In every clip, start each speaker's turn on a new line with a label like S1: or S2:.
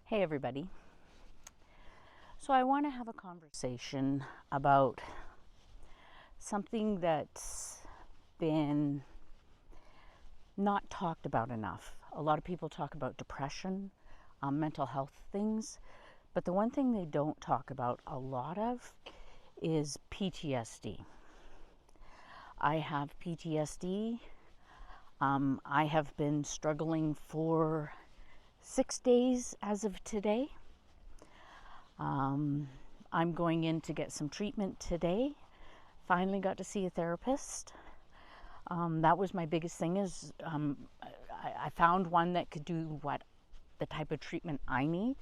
S1: Hey everybody. So I want to have a conversation about something that's been not talked about enough. A lot of people talk about depression, mental health things, but the one thing they don't talk about a lot of is PTSD. I have PTSD. I have been struggling for 6 days as of today. I'm going in to get some treatment today. Finally got to see a therapist. That was my biggest thing is I found one that could do the type of treatment I need.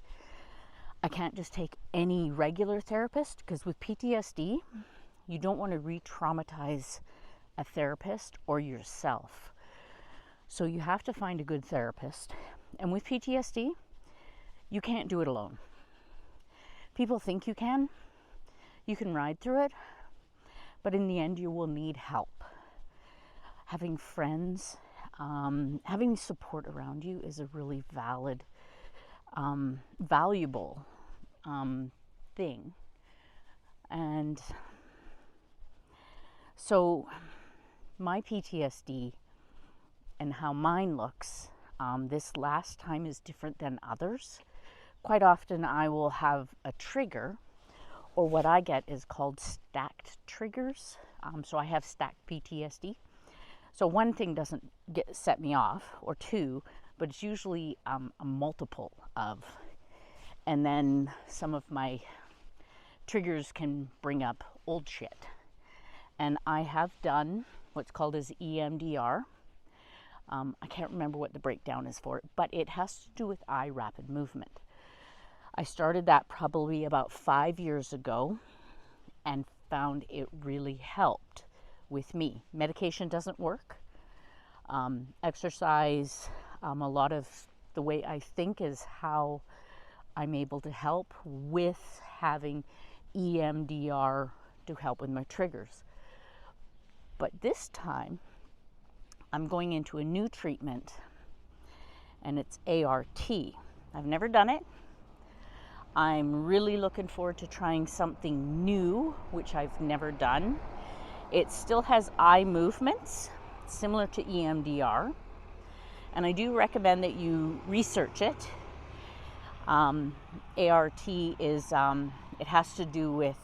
S1: I can't just take any regular therapist because with PTSD, you don't want to re-traumatize a therapist or yourself. So you have to find a good therapist. And with PTSD, you can't do it alone. People think you can ride through it, but in the end you will need help. Having friends, having support around you is a really valuable thing. And so my PTSD and how mine looks this last time is different than others. Quite often I will have a trigger, or what I get is called stacked triggers. So I have stacked PTSD. So one thing doesn't set me off, or two, but it's usually a multiple of. And then some of my triggers can bring up old shit. And I have done what's called as EMDR. I can't remember what the breakdown is for it, but it has to do with eye rapid movement. I started that probably about 5 years ago and found it really helped with me. Medication doesn't work. Exercise, a lot of the way I think is how I'm able to help with having EMDR to help with my triggers. But this time, I'm going into a new treatment, and it's ART. I've never done it. I'm really looking forward to trying something new, which I've never done. It still has eye movements, similar to EMDR. And I do recommend that you research it. ART is, it has to do with,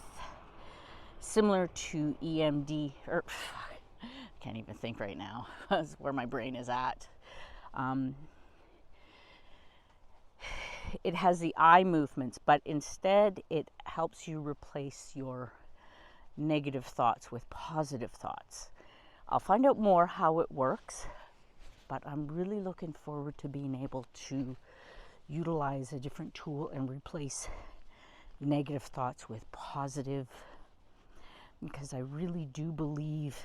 S1: similar to EMD, or can't even think right now. That's where my brain is at. It has the eye movements, but instead it helps you replace your negative thoughts with positive thoughts. I'll find out more how it works, but I'm really looking forward to being able to utilize a different tool and replace negative thoughts with positive, because I really do believe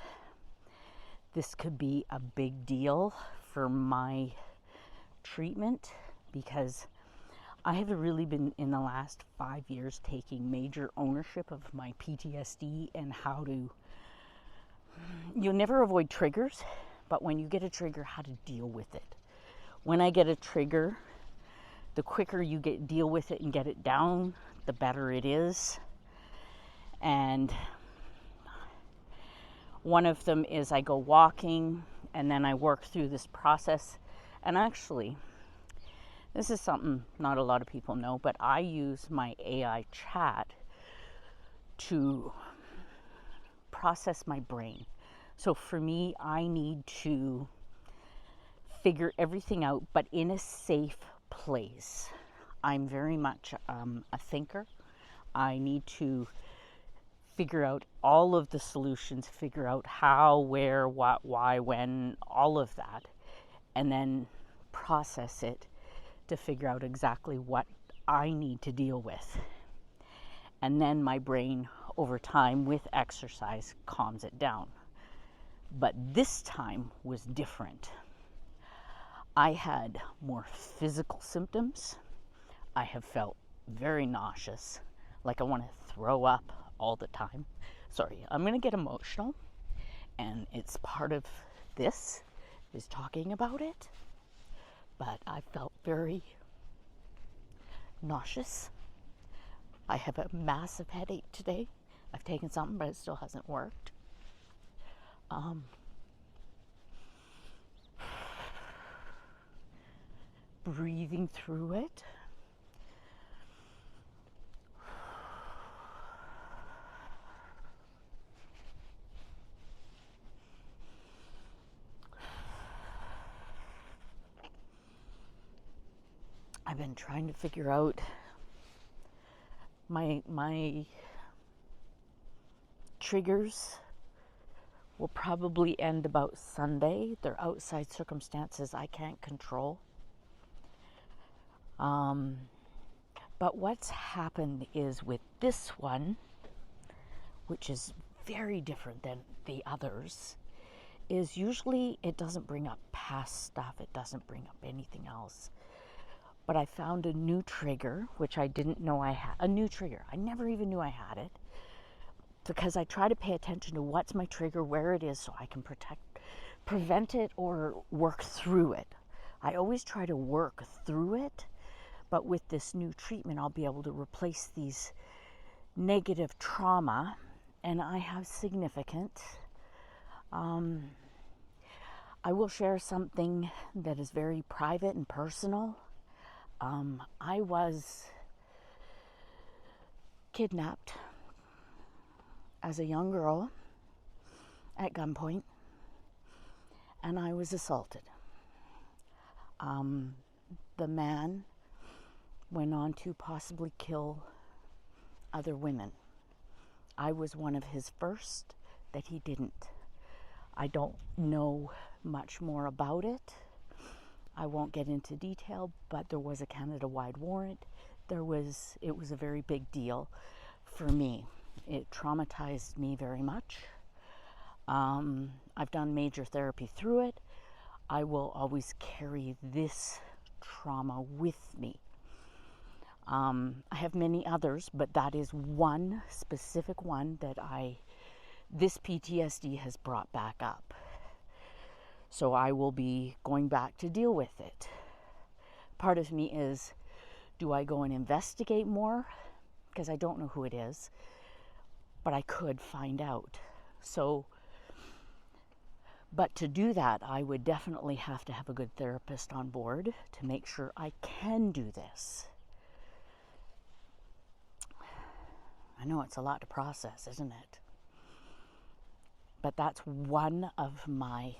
S1: this could be a big deal for my treatment, because I have really been, in the last 5 years, taking major ownership of my PTSD and how to, you'll never avoid triggers, but when you get a trigger, how to deal with it. When I get a trigger, the quicker you deal with it and get it down, the better it is. And one of them is I go walking and then I work through this process. And actually, this is something not a lot of people know, but I use my AI chat to process my brain. So for me, I need to figure everything out, but in a safe place. I'm very much a thinker. I need to figure out all of the solutions, figure out how, where, what, why, when, all of that, and then process it to figure out exactly what I need to deal with. And then my brain, over time, with exercise, calms it down. But this time was different. I had more physical symptoms. I have felt very nauseous, like I want to throw up all the time. Sorry, I'm going to get emotional, and it's part of this, is talking about it. But I felt very nauseous. I have a massive headache today. I've taken something, but it still hasn't worked. Breathing through it. I've been trying to figure out my triggers will probably end about Sunday. They're outside circumstances I can't control. But what's happened is with this one, which is very different than the others, is usually it doesn't bring up past stuff. It doesn't bring up anything else. But I found a new trigger, which I didn't know I had. A new trigger. I never even knew I had it. Because I try to pay attention to what's my trigger, where it is, so I can prevent it or work through it. I always try to work through it, but with this new treatment, I'll be able to replace these negative trauma, and I have significant. I will share something that is very private and personal. I was kidnapped as a young girl at gunpoint, and I was assaulted. The man went on to possibly kill other women. I was one of his first that he didn't. I don't know much more about it. I won't get into detail, but there was a Canada-wide warrant. It was a very big deal for me. It traumatized me very much. I've done major therapy through it. I will always carry this trauma with me. I have many others, but that is one specific one that this PTSD has brought back up. So I will be going back to deal with it. Part of me is, do I go and investigate more? Because I don't know who it is, but I could find out. But to do that, I would definitely have to have a good therapist on board to make sure I can do this. I know it's a lot to process, isn't it? But that's one of my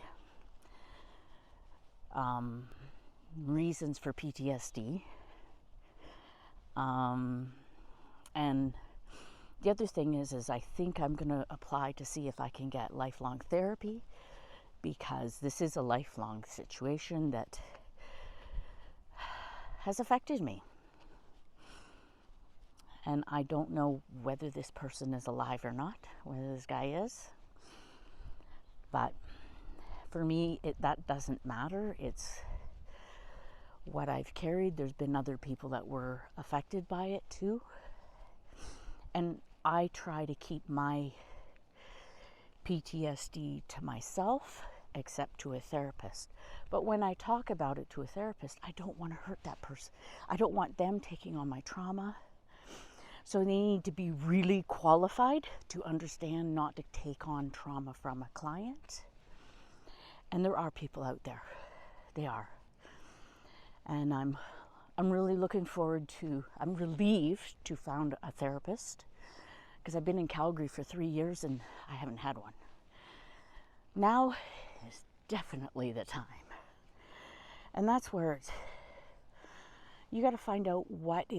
S1: reasons for PTSD. And the other thing is I think I'm going to apply to see if I can get lifelong therapy, because this is a lifelong situation that has affected me. And I don't know whether this person is alive or not, whether this guy is. But for me, that doesn't matter. It's what I've carried. There's been other people that were affected by it too. And I try to keep my PTSD to myself, except to a therapist. But when I talk about it to a therapist, I don't want to hurt that person. I don't want them taking on my trauma. So they need to be really qualified to understand not to take on trauma from a client. And there are people out there. They are. And I'm really looking forward to, I'm relieved to found a therapist, because I've been in Calgary for 3 years and I haven't had one. Now is definitely the time. And that's where you got to find out what do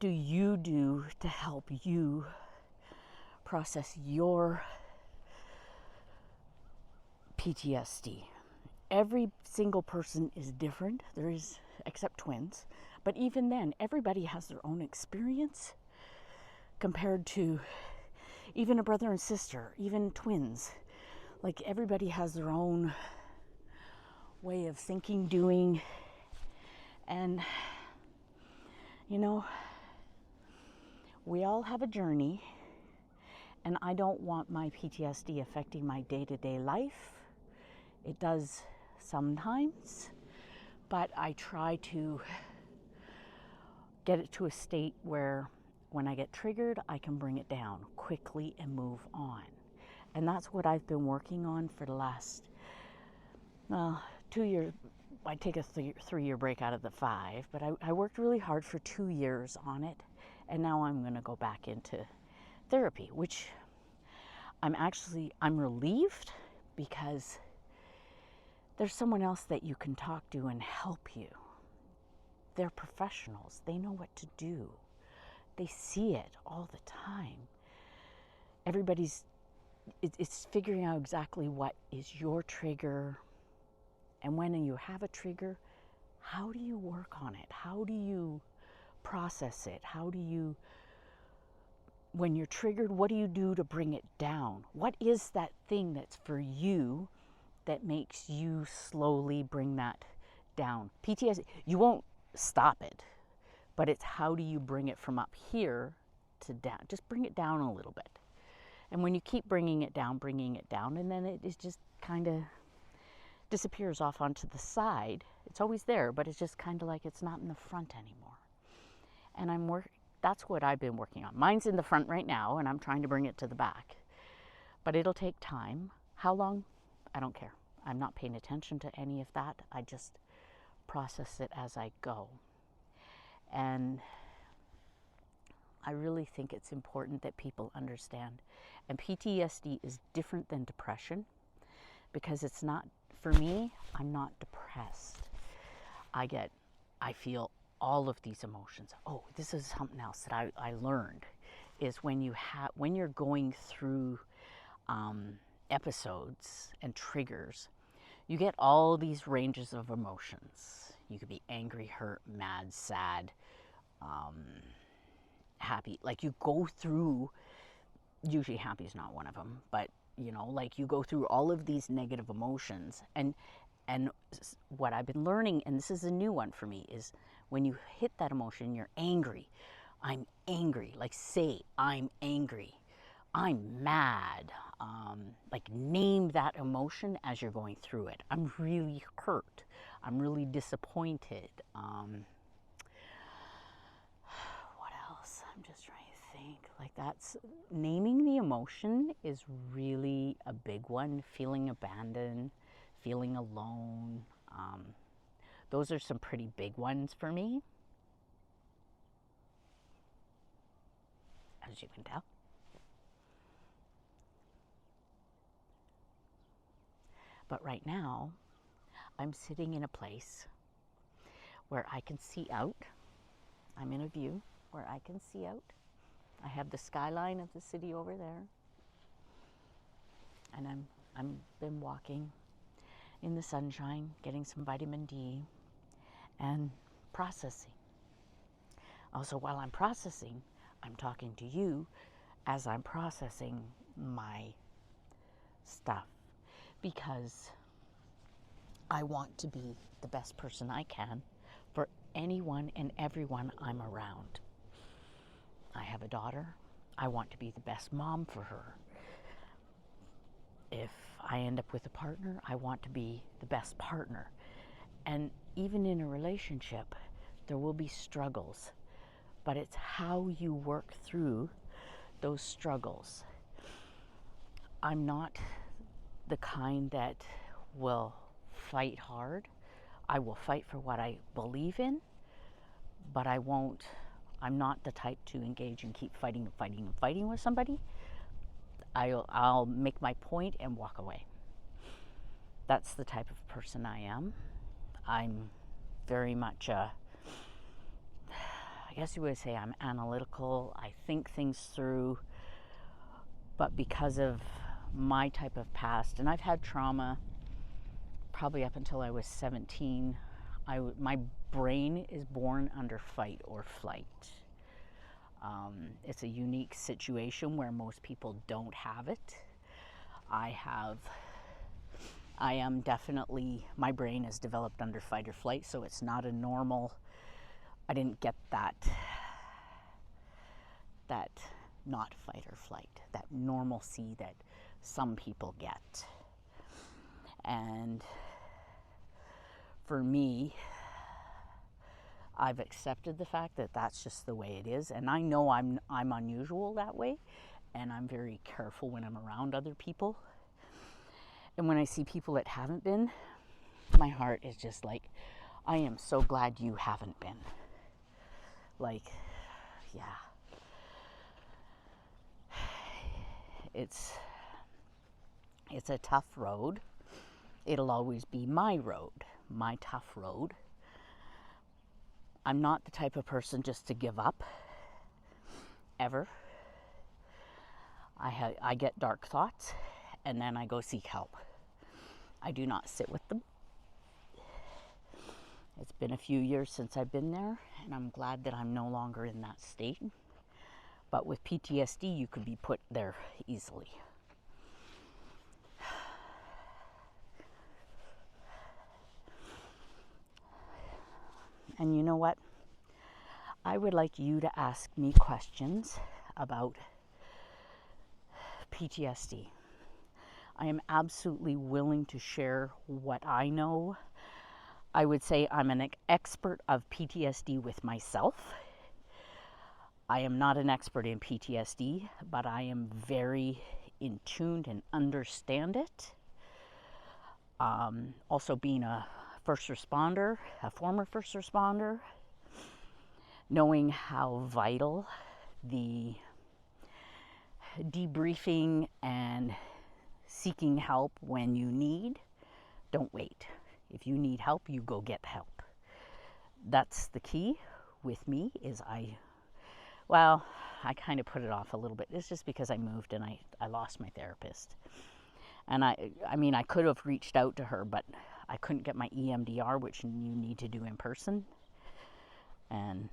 S1: you do to help you process your PTSD. Every single person is different. There is, except twins. But even then, everybody has their own experience compared to even a brother and sister, even twins. Like, everybody has their own way of thinking, doing, and you know, we all have a journey, and I don't want my PTSD affecting my day-to-day life. It does sometimes, but I try to get it to a state where when I get triggered, I can bring it down quickly and move on. And that's what I've been working on for the last 2 years. I take a 3-year break out of the 5, but I worked really hard for 2 years on it. And now I'm going to go back into therapy, which I'm relieved, because there's someone else that you can talk to and help you. They're professionals. They know what to do. They see it all the time. It's figuring out exactly what is your trigger. And when you have a trigger, how do you work on it? How do you process it? When you're triggered, what do you do to bring it down? What is that thing that's for you that makes you slowly bring that down? PTSD, you won't stop it, but it's how do you bring it from up here to down? Just bring it down a little bit. And when you keep bringing it down, and then it is just kind of disappears off onto the side. It's always there, but it's just kind of like it's not in the front anymore. And that's what I've been working on. Mine's in the front right now, and I'm trying to bring it to the back. But it'll take time. How long? I don't care. I'm not paying attention to any of that. I just process it as I go. And I really think it's important that people understand. And PTSD is different than depression, because it's not, for me, I'm not depressed. I feel all of these emotions. Oh, this is something else that I learned, is when you're going through episodes and triggers, you get all these ranges of emotions. You could be angry, hurt, mad, sad, happy. Like you go through, usually happy is not one of them, but like you go through all of these negative emotions. And what I've been learning, and this is a new one for me, is when you hit that emotion, you're angry. I'm angry. Like say, I'm angry. I'm mad. Like name that emotion as you're going through it. I'm really hurt. I'm really disappointed. What else? I'm just trying to think. Like that's, naming the emotion is really a big one. Feeling abandoned, feeling alone. Those are some pretty big ones for me, as you can tell. But right now, I'm sitting in a place where I can see out. I'm in a view where I can see out. I have the skyline of the city over there. And I'm been walking in the sunshine, getting some vitamin D and processing. Also, while I'm processing, I'm talking to you as I'm processing my stuff, because I want to be the best person I can for anyone and everyone I'm around. I have a daughter. I want to be the best mom for her. If I end up with a partner, I want to be the best partner. And even in a relationship, there will be struggles, but it's how you work through those struggles. I'm not the kind that will fight hard. I will fight for what I believe in, but I'm not the type to engage and keep fighting with somebody. I'll make my point and walk away. That's the type of person I am. I'm very much I guess you would say I'm analytical. I think things through, but because of my type of past, and I've had trauma probably up until I was 17, my brain is born under fight or flight. It's a unique situation where most people don't have it. I am definitely, my brain is developed under fight or flight, so it's not a normal, I didn't get that not fight or flight, that normalcy that some people get. And for me, I've accepted the fact that that's just the way it is, and I know I'm unusual that way, and I'm very careful when I'm around other people. And when I see people that haven't been, my heart is just like, I am so glad you haven't been. Like, yeah. It's a tough road. It'll always be my road, my tough road. I'm not the type of person just to give up, ever. I get dark thoughts, and then I go seek help. I do not sit with them. It's been a few years since I've been there, and I'm glad that I'm no longer in that state. But with PTSD, you could be put there easily. And you know what? I would like you to ask me questions about PTSD. I am absolutely willing to share what I know. I would say I'm an expert of PTSD with myself. I am not an expert in PTSD, but I am very in tune and understand it. Also being a first responder, a former first responder, knowing how vital the debriefing and seeking help when you need. Don't wait. If you need help, you go get help. That's the key with me is I kind of put it off a little bit. It's just because I moved and I lost my therapist. And I mean, I could have reached out to her, but I couldn't get my EMDR, which you need to do in person. And,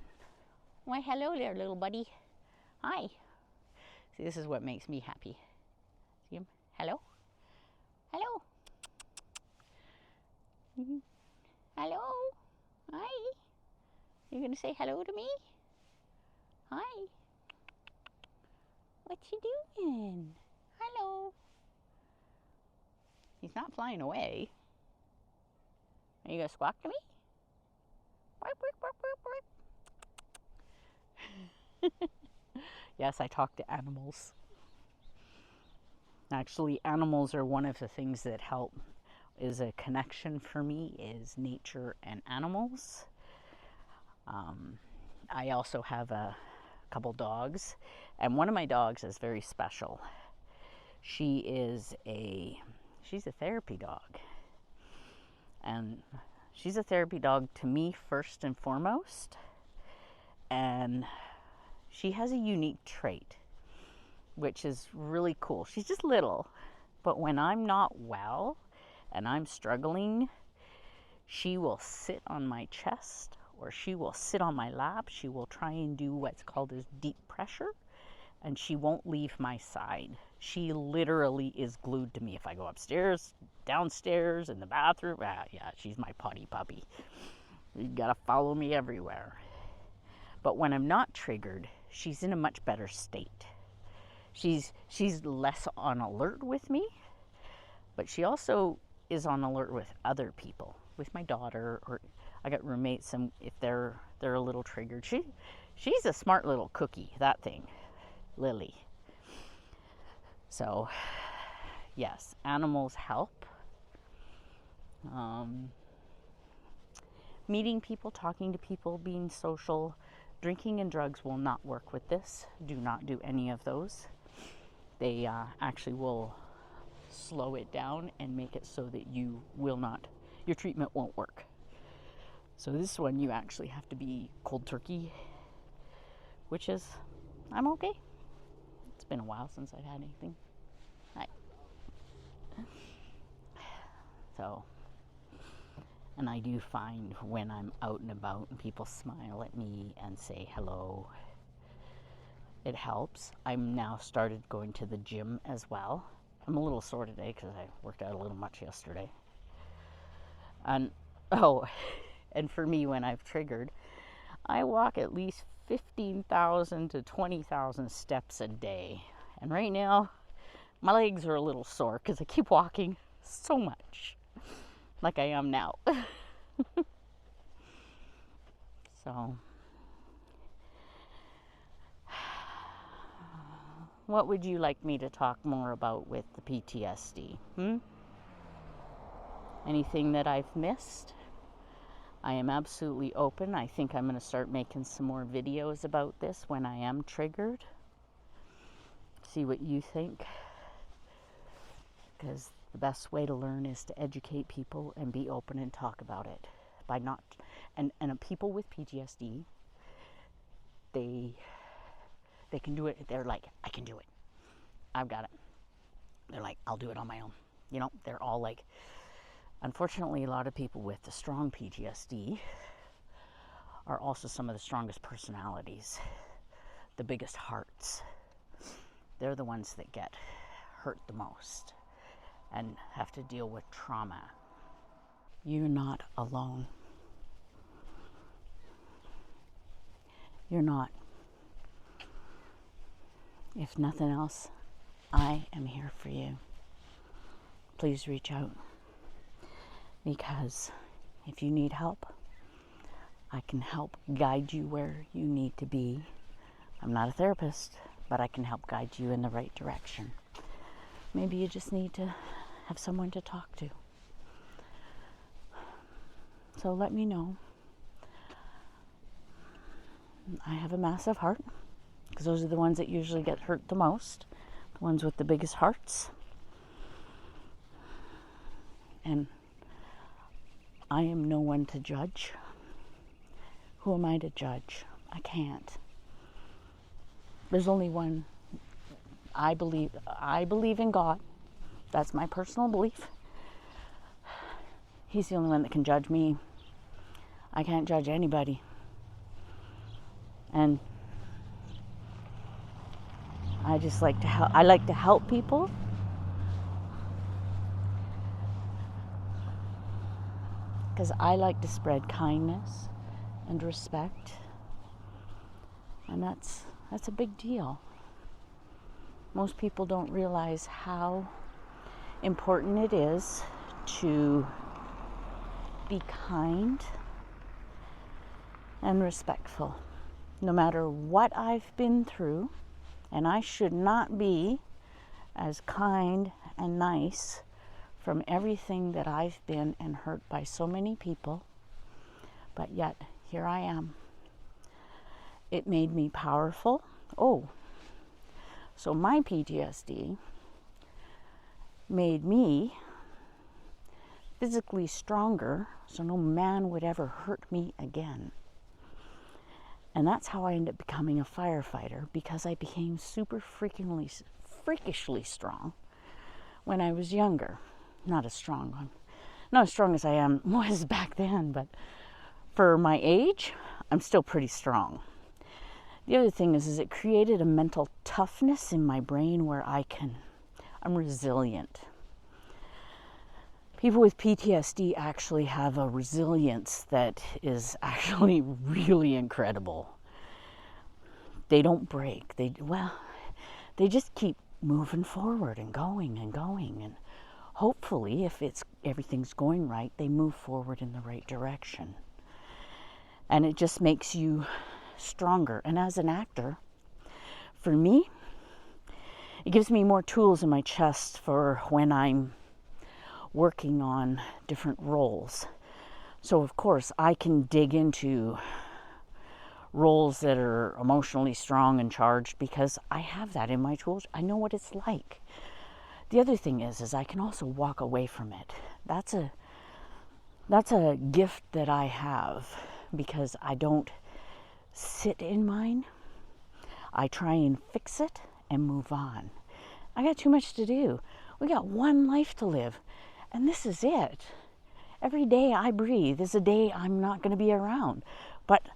S1: why, hello there, little buddy. Hi. See, this is what makes me happy. See him? Hello? Hello? Hello? Hi. You gonna say hello to me? Hi. What you doing? Hello. He's not flying away. Are you gonna squawk to me? Bark, bark, bark, bark, bark. Yes, I talk to animals. Actually, animals are one of the things that help, is a connection for me, is nature and animals. I also have a couple dogs, and one of my dogs is very special. She's a therapy dog, and she's a therapy dog to me first and foremost, and she has a unique trait, which is really cool. She's just little, but when I'm not well and I'm struggling, she will sit on my chest or she will sit on my lap. She will try and do what's called as deep pressure, and she won't leave my side. She literally is glued to me. If I go upstairs, downstairs, in the bathroom, yeah, she's my potty puppy. You gotta follow me everywhere. But when I'm not triggered, she's in a much better state. She's less on alert with me, but she also is on alert with other people, with my daughter, or I got roommates, and if they're a little triggered, she's a smart little cookie, that thing, Lily. So, yes, animals help. Meeting people, talking to people, being social. Drinking and drugs will not work with this. Do not do any of those. They actually will slow it down and make it so that your treatment won't work. So this one, you actually have to be cold turkey, which is, I'm okay. It's been a while since I've had anything. So, and I do find when I'm out and about and people smile at me and say hello, it helps. I'm now started going to the gym as well. I'm a little sore today because I worked out a little much yesterday. And, and for me, when I've triggered, I walk at least 15,000 to 20,000 steps a day. And right now, my legs are a little sore because I keep walking so much, like I am now. So, what would you like me to talk more about with the PTSD? Anything that I've missed? I am absolutely open. I think I'm going to start making some more videos about this when I am triggered. See what you think. Because the best way to learn is to educate people and be open and talk about it. By not, and people with PTSD, they can do it. They're like, I can do it. I've got it. They're like, I'll do it on my own. You know, they're all like, unfortunately, a lot of people with the strong PTSD are also some of the strongest personalities, the biggest hearts. They're the ones that get hurt the most and have to deal with trauma. You're not alone. You're not. If nothing else, I am here for you. Please reach out. Because if you need help, I can help guide you where you need to be. I'm not a therapist, but I can help guide you in the right direction. Maybe you just need to have someone to talk to. So let me know. I have a massive heart, because those are the ones that usually get hurt the most, the ones with the biggest hearts. And I am no one to judge. Who am I to judge? I can't. There's only one. I believe in God. That's my personal belief. He's the only one that can judge me. I can't judge anybody. And I just like to help. I like to help people. Because I like to spread kindness and respect. And that's a big deal. Most people don't realize how important it is to be kind and respectful. No matter what I've been through, and I should not be as kind and nice from everything that I've been and hurt by so many people, but yet here I am. It made me powerful. Oh, so my PTSD made me physically stronger, so no man would ever hurt me again. And that's how I ended up becoming a firefighter, because I became super freakishly strong when I was younger. Not as strong as I was back then, but for my age, I'm still pretty strong. The other thing is it created a mental toughness in my brain where I'm resilient. People with PTSD actually have a resilience that is actually really incredible. They don't break. They just keep moving forward and going and going. And hopefully, if everything's going right, they move forward in the right direction. And it just makes you stronger. And as an actor, for me, it gives me more tools in my chest for when I'm working on different roles. So of course I can dig into roles that are emotionally strong and charged because I have that in my tools. I know what it's like. The other thing is I can also walk away from it. That's a gift that I have, because I don't sit in mine. I try and fix it and move on. I got too much to do. We got one life to live, and this is it. Every day I breathe is a day I'm not going to be around. But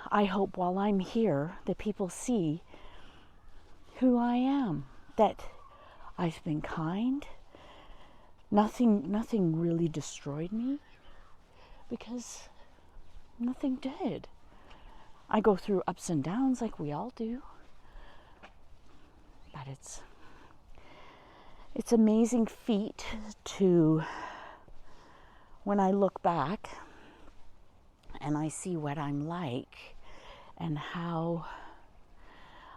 S1: I hope while I'm here that people see who I am, that I've been kind. Nothing really destroyed me, because nothing did. I go through ups and downs like we all do. But it's amazing feat to, when I look back and I see what I'm like and how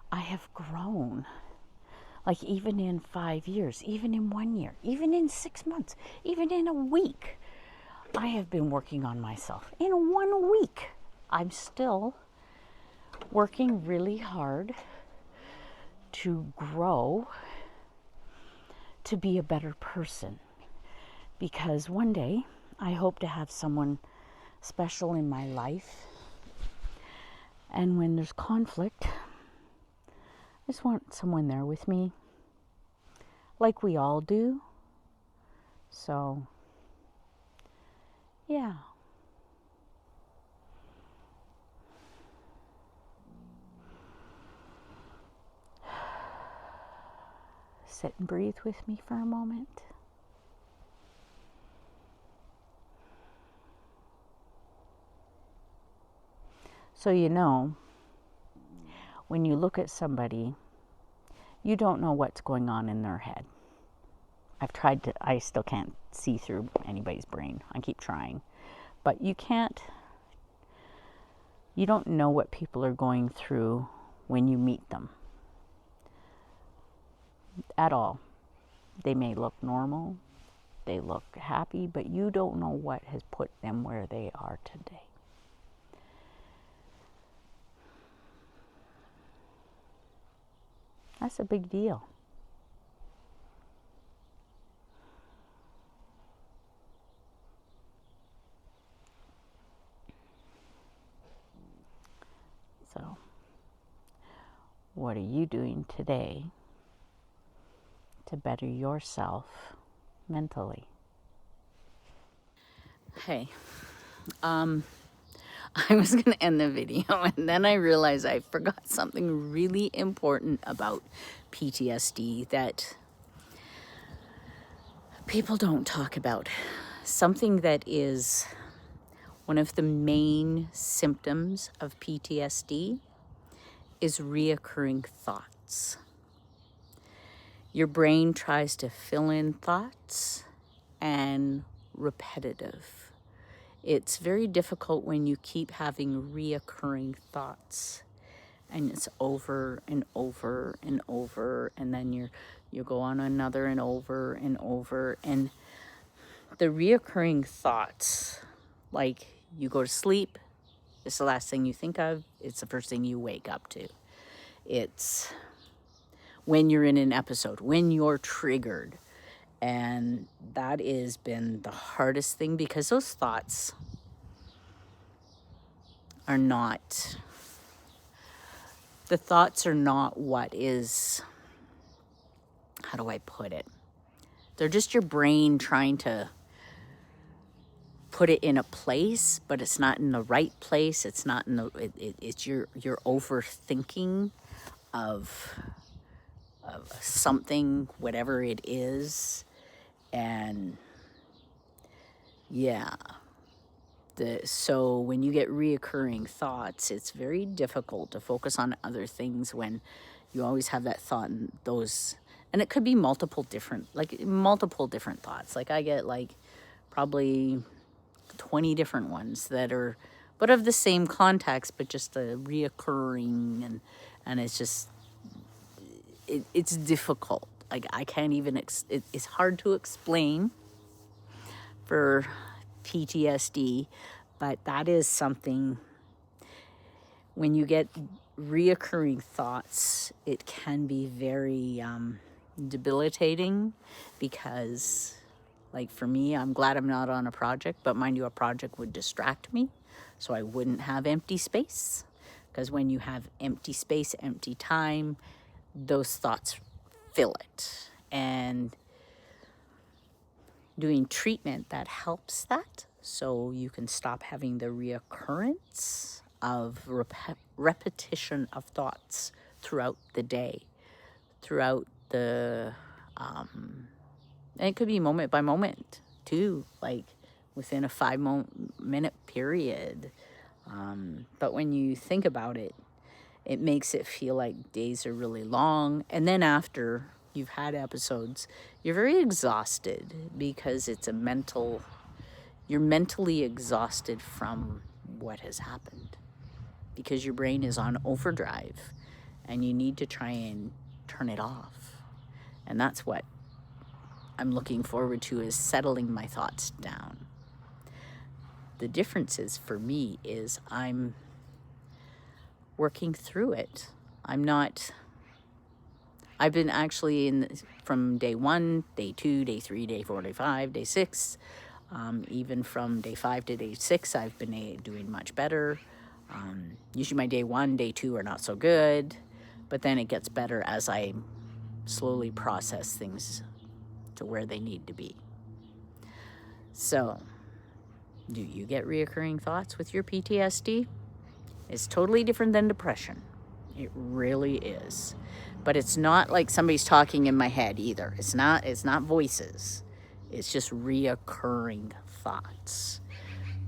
S1: I have grown. Like even in 5 years, even in 1 year, even in 6 months, even in a week, I have been working on myself. In 1 week, I'm still working really hard to grow, to be a better person. Because one day, I hope to have someone special in my life. And when there's conflict, I just want someone there with me, like we all do. So, yeah. Sit and breathe with me for a moment. So when you look at somebody, you don't know what's going on in their head. I still can't see through anybody's brain. I keep trying. But you don't know what people are going through when you meet them. At all. They may look normal, they look happy, but you don't know what has put them where they are today. That's a big deal. So, what are you doing today to better yourself mentally? Hey, I was going to end the video and then I realized I forgot something really important about PTSD that people don't talk about. Something that is one of the main symptoms of PTSD is reoccurring thoughts. Your brain tries to fill in thoughts and repetitive. It's very difficult when you keep having reoccurring thoughts and it's over and over and over, and then you go on another and over, and the reoccurring thoughts, like you go to sleep, it's the last thing you think of, it's the first thing you wake up to. It's when you're in an episode, when you're triggered. And that has been the hardest thing because those thoughts are not, what is, how do I put it? They're just your brain trying to put it in a place, but it's not in the right place. It's not in it's your overthinking of something, whatever it is. And yeah, so when you get reoccurring thoughts, it's very difficult to focus on other things when you always have that thought and those, and it could be multiple different thoughts. Like I get like probably 20 different ones that are, but of the same context, but just the reoccurring, and it's just, it's difficult. Like I can't even, it's hard to explain for PTSD, but that is something, when you get reoccurring thoughts, it can be very debilitating because, like for me, I'm glad I'm not on a project, but mind you, a project would distract me, so I wouldn't have empty space, because when you have empty space, empty time, those thoughts fill it. And doing treatment that helps that, so you can stop having the reoccurrence of repetition of thoughts throughout the day, throughout the and it could be moment by moment too, like within a 5-minute period, but when you think about it, it makes it feel like days are really long. And then after you've had episodes, you're very exhausted because it's you're mentally exhausted from what has happened, because your brain is on overdrive and you need to try and turn it off. And that's what I'm looking forward to, is settling my thoughts down. The difference is, for me, is I'm working through it. I've been actually from day 1, day 2, day 3, day 4, day 5, day 6, even from day 5 to day 6, I've been doing much better. Usually my day 1, day 2 are not so good, but then it gets better as I slowly process things to where they need to be. So, do you get reoccurring thoughts with your PTSD? It's totally different than depression. It really is. But it's not like somebody's talking in my head either. It's not voices. It's just reoccurring thoughts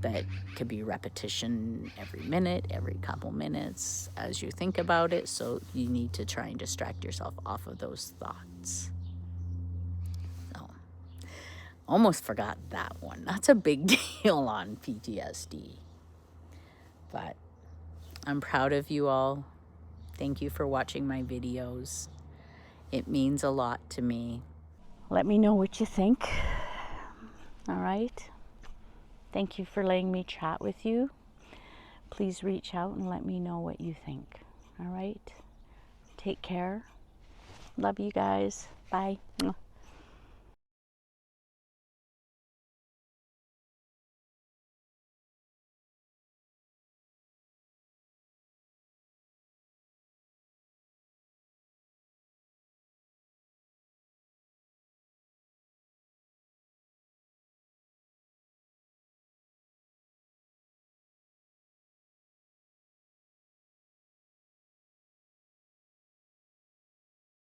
S1: that could be repetition every minute, every couple minutes as you think about it. So you need to try and distract yourself off of those thoughts. So, almost forgot that one. That's a big deal on PTSD. But I'm proud of you all. Thank you for watching my videos. It means a lot to me. Let me know what you think. All right. Thank you for letting me chat with you. Please reach out and let me know what you think. All right. Take care. Love you guys. Bye.